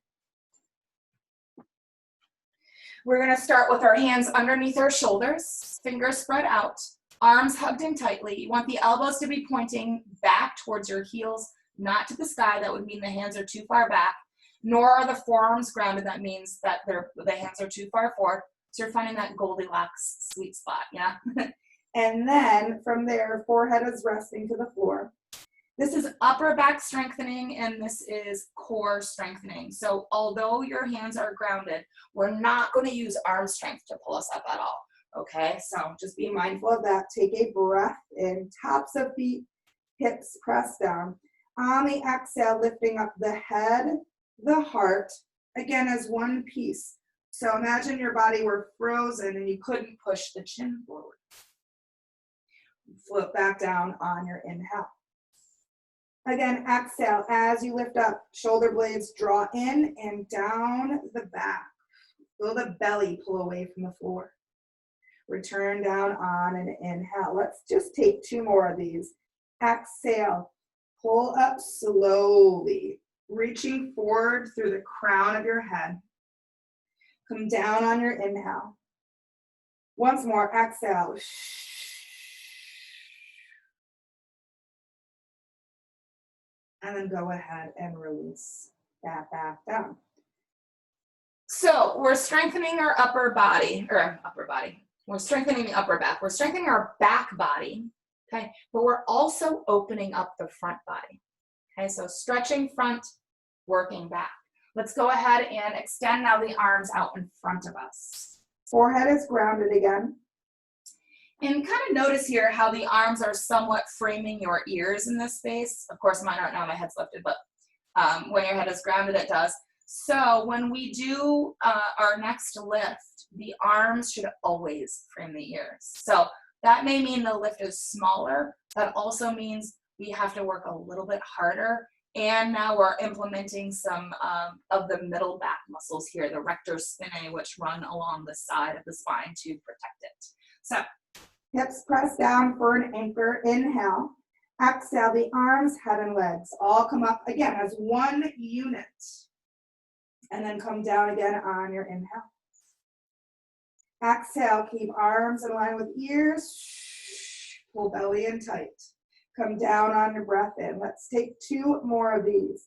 We're going to start with our hands underneath our shoulders, fingers spread out, arms hugged in tightly. You want the elbows to be pointing back towards your heels, not to the sky. That would mean the hands are too far back, nor are the forearms grounded. That means that the hands are too far forward. So you're finding that Goldilocks sweet spot, yeah? And then from there, forehead is resting to the floor. This is upper back strengthening, and this is core strengthening. So although your hands are grounded, we're not going to use arm strength to pull us up at all, okay? So just be mindful of that. Take a breath in, tops of feet, hips pressed down. On the exhale, lifting up the head, the heart, again as one piece. So imagine your body were frozen and you couldn't push the chin forward. Flip back down on your inhale. Again, exhale as you lift up. Shoulder blades draw in and down the back. Feel the belly pull away from the floor. Return down on an inhale. Let's just take 2 more of these. Exhale. Pull up slowly, reaching forward through the crown of your head. Come down on your inhale. Once more, exhale. And then go ahead and release that back down. So we're strengthening our upper body. We're strengthening the upper back. We're strengthening our back body, okay? But we're also opening up the front body, okay? So stretching front, working back. Let's go ahead and extend now the arms out in front of us. Forehead is grounded again. And kind of notice here how the arms are somewhat framing your ears in this space. Of course, mine aren't now, my head's lifted, but when your head is grounded, it does. So when we do our next lift, the arms should always frame the ears. So that may mean the lift is smaller. That also means we have to work a little bit harder. And now we're implementing some of the middle back muscles here, the rector spinae, which run along the side of the spine to protect it. So hips press down for an anchor. Inhale. Exhale, the arms, head, and legs all come up again as one unit. And then come down again on your inhale. Exhale, keep arms in line with ears. Pull belly in tight. Come down on your breath in. Let's take 2 more of these.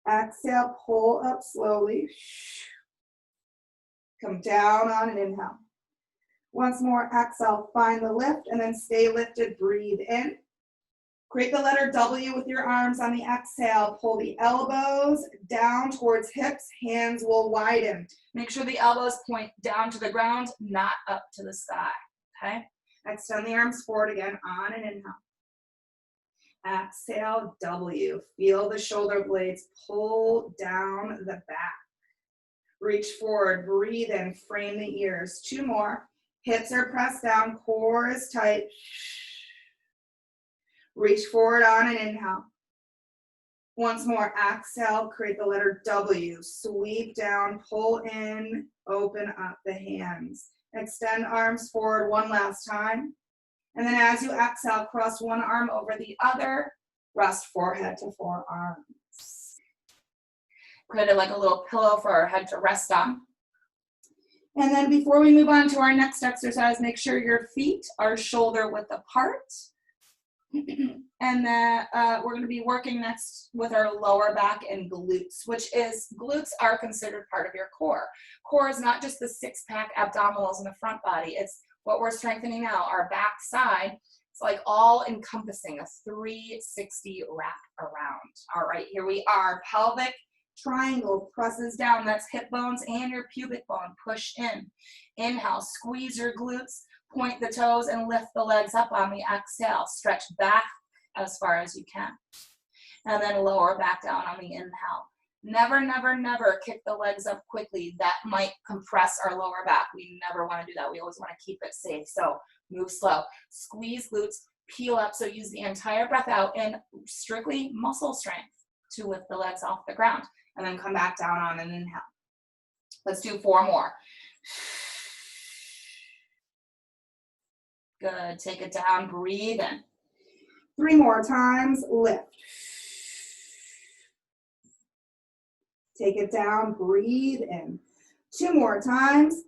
Exhale, pull up slowly. Come down on an inhale. Once more, exhale, find the lift, and then stay lifted, breathe in. Create the letter W with your arms on the exhale. Pull the elbows down towards hips, hands will widen. Make sure the elbows point down to the ground, not up to the sky, okay? Extend the arms forward again on an inhale. Exhale, W. Feel the shoulder blades pull down the back. Reach forward, breathe in, frame the ears. 2 more. Hips are pressed down, core is tight. Reach forward on an inhale. Once more, exhale, create the letter W. Sweep down, pull in, open up the hands. Extend arms forward one last time. And then as you exhale, cross one arm over the other. Rest forehead to forearms. Create it like a little pillow for our head to rest on. And then before we move on to our next exercise, make sure your feet are shoulder width apart. And then we're going to be working next with our lower back and glutes, glutes are considered part of your core. Core is not just the 6-pack abdominals in the front body. It's what we're strengthening now, our back side. It's like all encompassing, a 360 wrap around. All right, here we are. Pelvic triangle presses down. That's hip bones and your pubic bone. Push in. Inhale, squeeze your glutes. Point the toes and lift the legs up on the exhale. Stretch back as far as you can. And then lower back down on the inhale. Never, never, never kick the legs up quickly. That might compress our lower back. We never want to do that. We always want to keep it safe. So move slow. Squeeze glutes, peel up. So use the entire breath out and strictly muscle strength. to lift the legs off the ground. And then come back down on an inhale. Let's do 4 more. Good, take it down, breathe in. 3 more times, lift. Take it down, breathe in. 2 more times.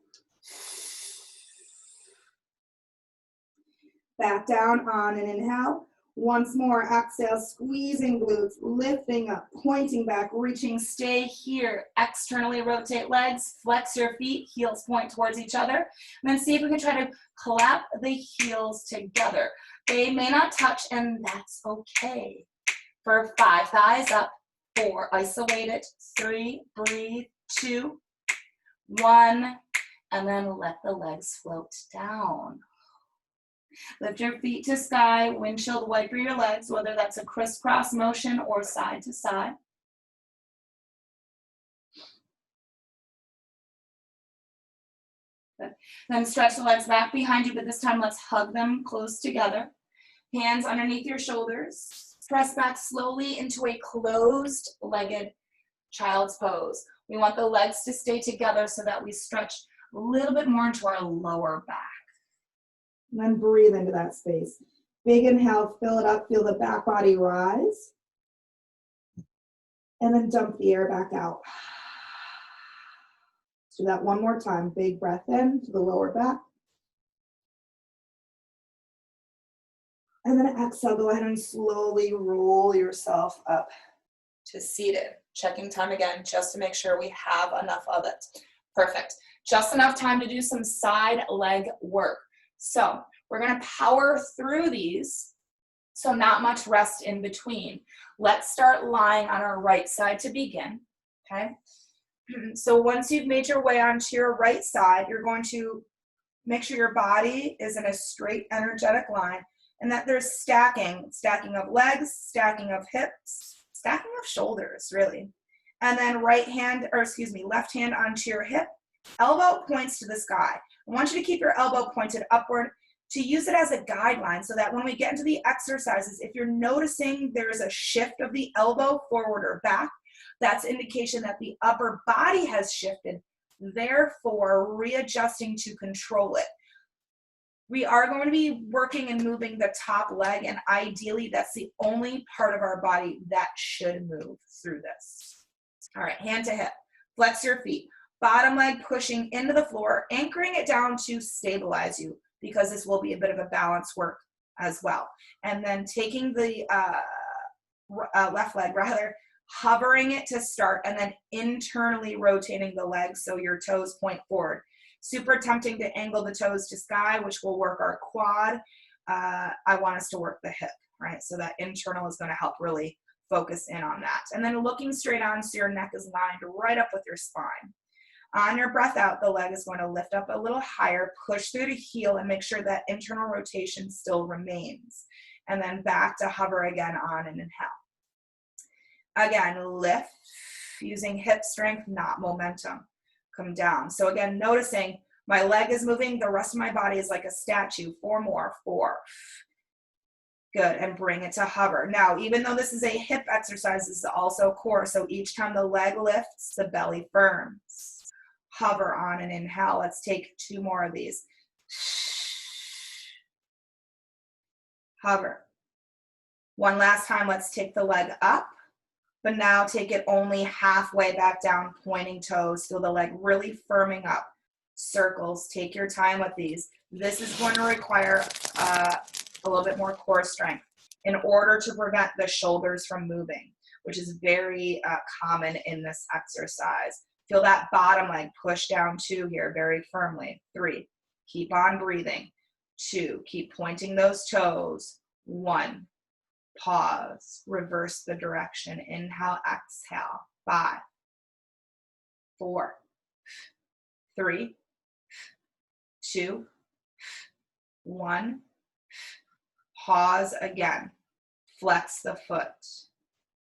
Back down on an inhale. Once more, exhale, squeezing glutes, lifting up, pointing back, reaching, stay here. Externally rotate legs, flex your feet, heels point towards each other. And then see if we can try to clap the heels together. They may not touch, and that's okay. For 5, thighs up. 4, isolate it. 3, breathe. 2, 1, and then let the legs float down. Lift your feet to sky, windshield wiper your legs, whether that's a crisscross motion or side to side. Good. Then stretch the legs back behind you, but this time let's hug them close together. Hands underneath your shoulders. Press back slowly into a closed-legged child's pose. We want the legs to stay together so that we stretch a little bit more into our lower back. And then breathe into that space. Big inhale, fill it up, feel the back body rise. And then dump the air back out. Let's do that one more time. Big breath in to the lower back. And then exhale, go ahead and slowly roll yourself up to seated. Checking time again, just to make sure we have enough of it. Perfect. Just enough time to do some side leg work. So we're going to power through these, so not much rest in between. Let's start lying on our right side to begin, okay? So once you've made your way onto your right side, you're going to make sure your body is in a straight, energetic line, and that there's stacking of legs, stacking of hips, stacking of shoulders, really. And then left hand onto your hip, elbow points to the sky. I want you to keep your elbow pointed upward to use it as a guideline so that when we get into the exercises, if you're noticing there's a shift of the elbow forward or back, that's indication that the upper body has shifted, therefore readjusting to control it. We are going to be working and moving the top leg, and ideally that's the only part of our body that should move through this. All right, hand to hip, flex your feet. Bottom leg pushing into the floor, anchoring it down to stabilize you, because this will be a bit of a balance work as well. And then taking the left leg, hovering it to start, and then internally rotating the legs so your toes point forward. Super tempting to angle the toes to sky, which will work our quad. I want us to work the hip, right? So that internal is going to help really focus in on that. And then looking straight on so your neck is lined right up with your spine. On your breath out, the leg is going to lift up a little higher, push through to heel, and make sure that internal rotation still remains. And then back to hover again on an inhale. Again, lift, using hip strength, not momentum. Come down. So again, noticing my leg is moving, the rest of my body is like a statue. 4 more, 4. Good, and bring it to hover. Now, even though this is a hip exercise, this is also core, so each time the leg lifts, the belly firms. Hover on an inhale. Let's take 2 more of these. Hover. One last time, let's take the leg up, but now take it only halfway back down, pointing toes. Feel the leg really firming up. Circles, take your time with these. This is going to require a little bit more core strength in order to prevent the shoulders from moving, which is very common in this exercise. Feel that bottom leg push down 2 here very firmly. 3, keep on breathing. 2, keep pointing those toes. 1, pause, reverse the direction. Inhale, exhale. 5, 4, 3, 2, 1. Pause again. Flex the foot.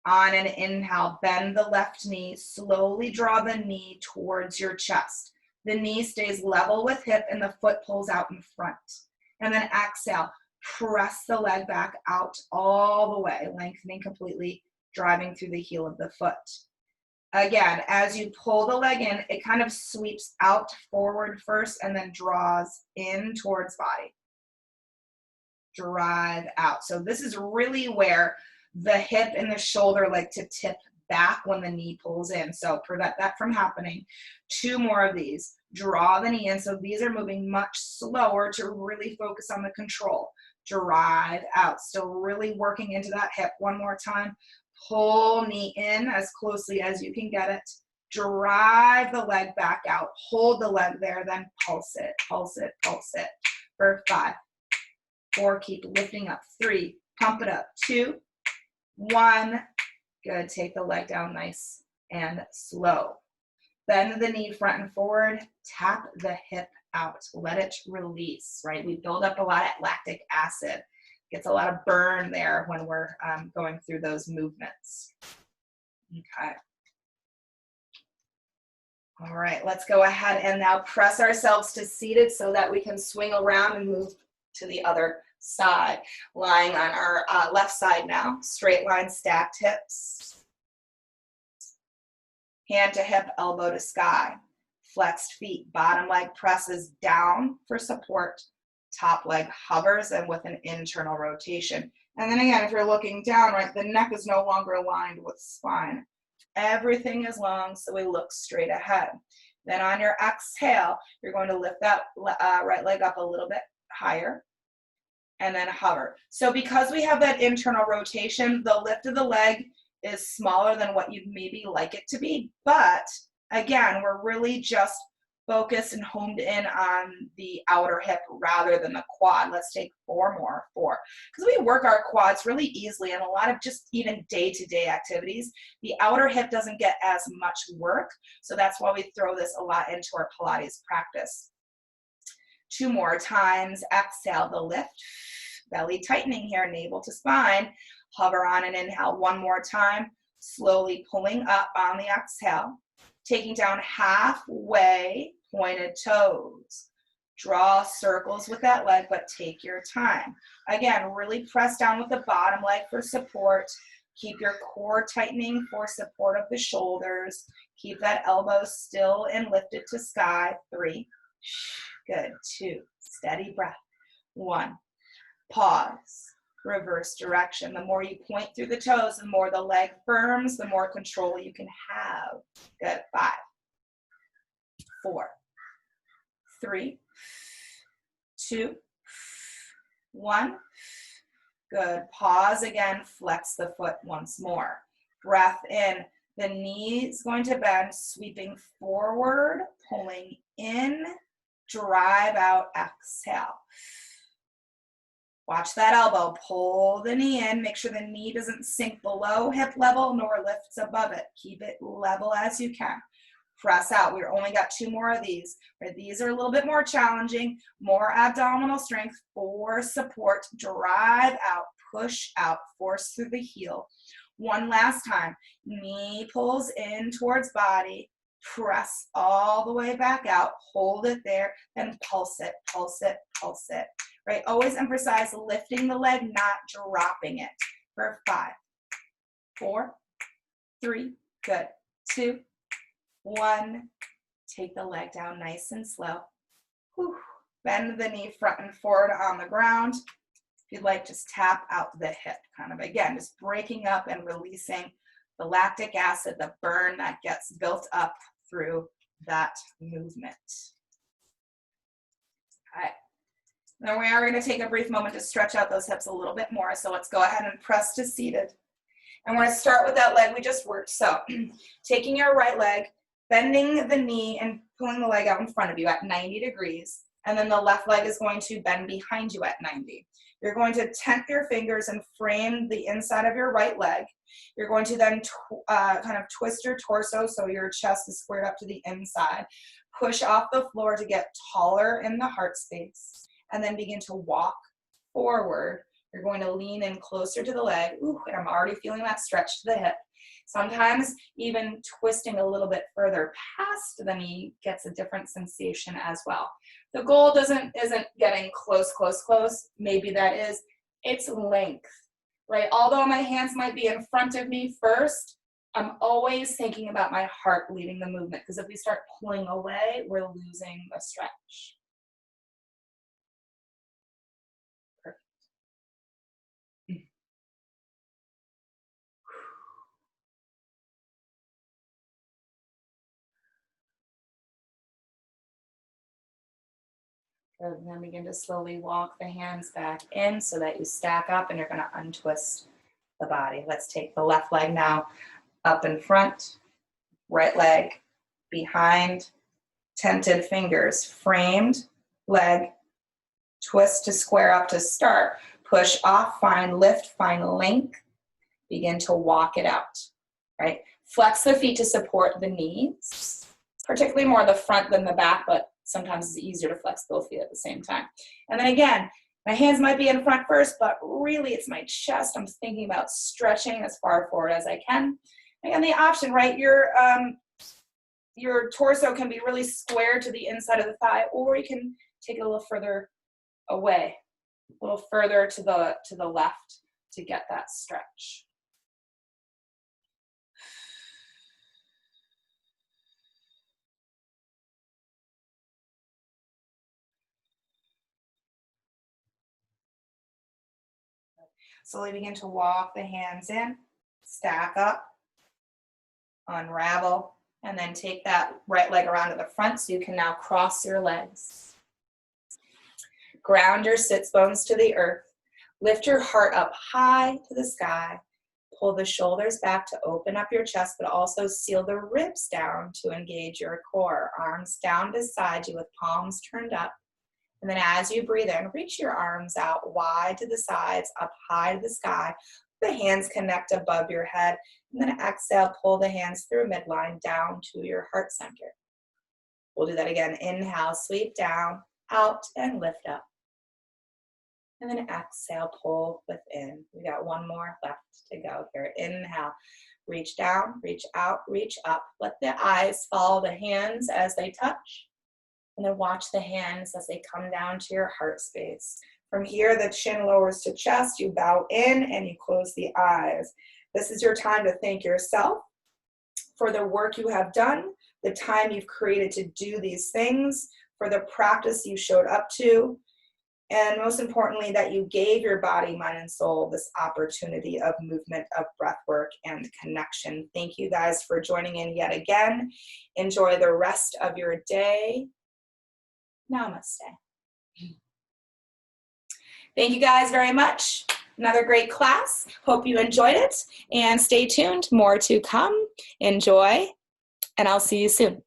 On an inhale, bend the left knee, slowly draw the knee towards your chest. The knee stays level with hip and the foot pulls out in front. And then exhale, press the leg back out all the way, lengthening completely. driving through the heel of the foot. Again, as you pull the leg in, it kind of sweeps out forward first and then draws in towards body. Drive out. So this is really where the hip and the shoulder like to tip back when the knee pulls in. So prevent that from happening. 2 more of these. Draw the knee in. So these are moving much slower to really focus on the control. Drive out. Still really working into that hip. 1 more time. Pull knee in as closely as you can get it. Drive the leg back out. Hold the leg there, then pulse it, pulse it, pulse it. For 5, 4, keep lifting up. 3, pump it up. 2, 1. Good. Take the leg down nice and slow. Bend the knee front and forward. Tap the hip out. Let it release, right? We build up a lot of lactic acid. Gets a lot of burn there when we're going through those movements. Okay. All right, let's go ahead and now press ourselves to seated so that we can swing around and move to the other side. Lying on our left side now, straight line, stacked hips. Hand to hip, elbow to sky. Flexed feet, bottom leg presses down for support. Top leg hovers and with an internal rotation. And then again, if you're looking down, right, the neck is no longer aligned with spine. Everything is long, so we look straight ahead. Then on your exhale, you're going to lift that right leg up a little bit higher and then hover. So because we have that internal rotation, the lift of the leg is smaller than what you'd maybe like it to be. But again, we're really just focused and homed in on the outer hip rather than the quad. Let's take 4 more. 4. Because we work our quads really easily in a lot of just even day-to-day activities. The outer hip doesn't get as much work. So that's why we throw this a lot into our Pilates practice. 2 more times. Exhale the lift. Belly tightening here, navel to spine. Hover on an inhale. 1 more time. Slowly pulling up on the exhale. Taking down halfway, pointed toes. Draw circles with that leg, but take your time. Again, really press down with the bottom leg for support. Keep your core tightening for support of the shoulders. Keep that elbow still and lifted to sky. 3. Good. 2. Steady breath. 1. Pause. Reverse direction. The more you point through the toes, the more the leg firms, the more control you can have. Good. 5, 4, 3, 2, 1. Good. Pause again. Flex the foot once more. Breath in. The knee is going to bend, sweeping forward, pulling in, drive out, exhale. Watch that elbow, pull the knee in, make sure the knee doesn't sink below hip level nor lifts above it. Keep it level as you can. Press out. We've only got 2 more of these. Right? These are a little bit more challenging, more abdominal strength for support. Drive out, push out, force through the heel. 1 last time. Knee pulls in towards body. Press all the way back out. Hold it there, then pulse it, pulse it, pulse it. Right? Always emphasize lifting the leg, not dropping it. For 5, 4, 3, good. 2, 1. Take the leg down nice and slow. Whew. Bend the knee front and forward on the ground. If you'd like, just tap out the hip. Kind of, again, just breaking up and releasing the lactic acid, the burn that gets built up through that movement. All right. Then we are going to take a brief moment to stretch out those hips a little bit more. So let's go ahead and press to seated. And we're going to start with that leg we just worked. So taking your right leg, bending the knee and pulling the leg out in front of you at 90 degrees. And then the left leg is going to bend behind you at 90. You're going to tent your fingers and frame the inside of your right leg. You're going to then kind of twist your torso so your chest is squared up to the inside. Push off the floor to get taller in the heart space. And then begin to walk forward. You're going to lean in closer to the leg. Ooh, and I'm already feeling that stretch to the hip. Sometimes even twisting a little bit further past the knee gets a different sensation as well. The goal isn't getting close. Maybe that is its length, right? Although my hands might be in front of me first, I'm always thinking about my heart leading the movement, because if we start pulling away, we're losing the stretch. Perfect. Good. And then begin to slowly walk the hands back in so that you stack up, and you're going to untwist the body. Let's take the left leg now up in front, right leg behind, tented fingers, framed leg, twist to square up to start, push off, find lift, find length, begin to walk it out, right? Flex the feet to support the knees, particularly more the front than the back, but sometimes it's easier to flex both feet at the same time. And then again, my hands might be in front first, but really it's my chest. I'm thinking about stretching as far forward as I can. Again, the option, right? Your torso can be really square to the inside of the thigh, or you can take it a little further away, a little further to the left to get that stretch. Slowly begin to walk the hands in, stack up, unravel, and then take that right leg around to the front so you can now cross your legs. Ground your sits bones to the earth. Lift your heart up high to the sky. Pull the shoulders back to open up your chest, but also seal the ribs down to engage your core. Arms down beside you with palms turned up. And then as you breathe in, reach your arms out wide to the sides, up high to the sky. The hands connect above your head. And then exhale, pull the hands through midline down to your heart center. We'll do that again. Inhale, sweep down, out, and lift up. And then exhale, pull within. We got one more left to go here. Inhale, reach down, reach out, reach up. Let the eyes follow the hands as they touch. And then watch the hands as they come down to your heart space. From here, the chin lowers to chest. You bow in and you close the eyes. This is your time to thank yourself for the work you have done, the time you've created to do these things, for the practice you showed up to, and most importantly, that you gave your body, mind, and soul this opportunity of movement, of breath work, and connection. Thank you guys for joining in yet again. Enjoy the rest of your day. Namaste. Thank you guys very much. Another great class. Hope you enjoyed it. And stay tuned. More to come. Enjoy. And I'll see you soon.